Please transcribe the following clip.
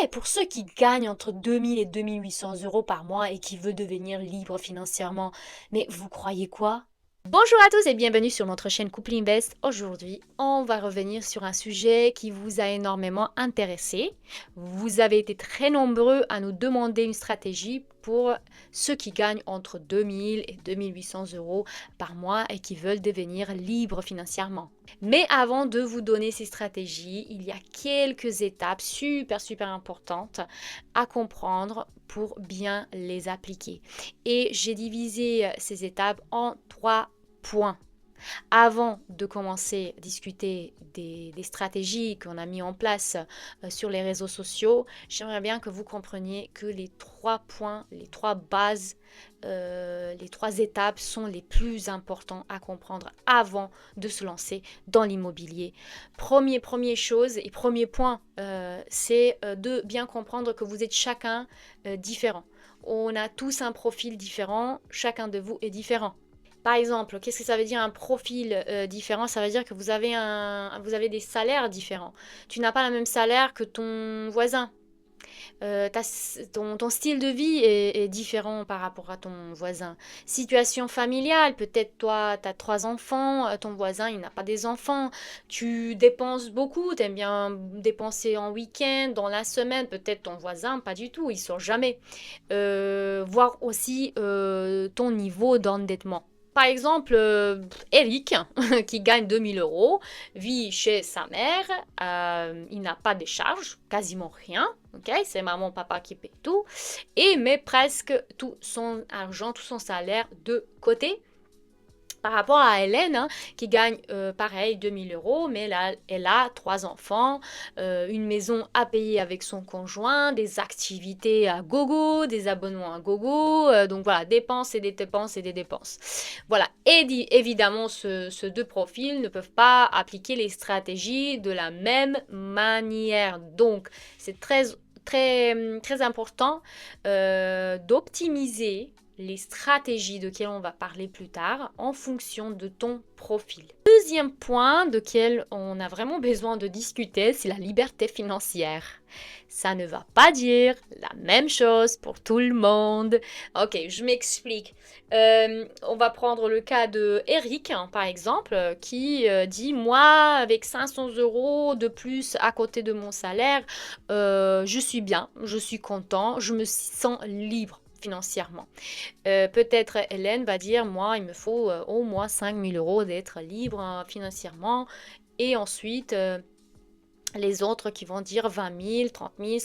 pour ceux qui gagnent entre 2000 et 2800 € par mois et qui veulent devenir libres financièrement. Mais vous croyez quoi? Bonjour à tous et bienvenue sur notre chaîne Couple Invest. Aujourd'hui, on va revenir sur un sujet qui vous a énormément intéressé. Vous avez été très nombreux à nous demander une stratégie pour ceux qui gagnent entre 2000 et 2800 € par mois et qui veulent devenir libres financièrement. Mais avant de vous donner ces stratégies, il y a quelques étapes super importantes à comprendre pour bien les appliquer. Et j'ai divisé ces étapes en 3 points. Avant de commencer à discuter des stratégies qu'on a mis en place sur les réseaux sociaux, j'aimerais bien que vous compreniez que les 3 points, les 3 bases, les 3 étapes sont les plus importants à comprendre avant de se lancer dans l'immobilier. Première chose et premier point, c'est de bien comprendre que vous êtes chacun différent. On a tous un profil différent, chacun de vous est différent. Par exemple, qu'est-ce que ça veut dire un profil différent? Ça veut dire que vous avez des salaires différents. Tu n'as pas le même salaire que ton voisin. Ton style de vie est différent par rapport à ton voisin. Situation familiale, peut-être toi, tu as 3 enfants, ton voisin, il n'a pas des enfants. Tu dépenses beaucoup, tu aimes bien dépenser en week-end, dans la semaine, peut-être ton voisin, pas du tout, il sort jamais. Voir aussi ton niveau d'endettement. Par exemple, Eric, qui gagne 2000 €, vit chez sa mère, il n'a pas de charges, quasiment rien, ok? C'est maman, papa qui paye tout, et met presque tout son argent, tout son salaire de côté. Par rapport à Hélène, qui gagne pareil 2000 €, mais là, elle a 3 enfants, une maison à payer avec son conjoint, des activités à gogo, des abonnements à gogo, donc voilà, dépenses et des dépenses et des dépenses. Voilà, et évidemment, ces 2 profils ne peuvent pas appliquer les stratégies de la même manière. Donc, c'est très important d'optimiser les stratégies de quelles on va parler plus tard en fonction de ton profil. Deuxième point de quel on a vraiment besoin de discuter, c'est la liberté financière. Ça ne va pas dire la même chose pour tout le monde. Ok, je m'explique. On va prendre le cas de Eric, par exemple, qui dit, moi, avec 500 € de plus à côté de mon salaire, je suis bien, je suis content, je me sens libre financièrement. Peut-être Hélène va dire, moi, il me faut au moins 5000 € d'être libre financièrement. Et ensuite, les autres qui vont dire 20 000, 30 000,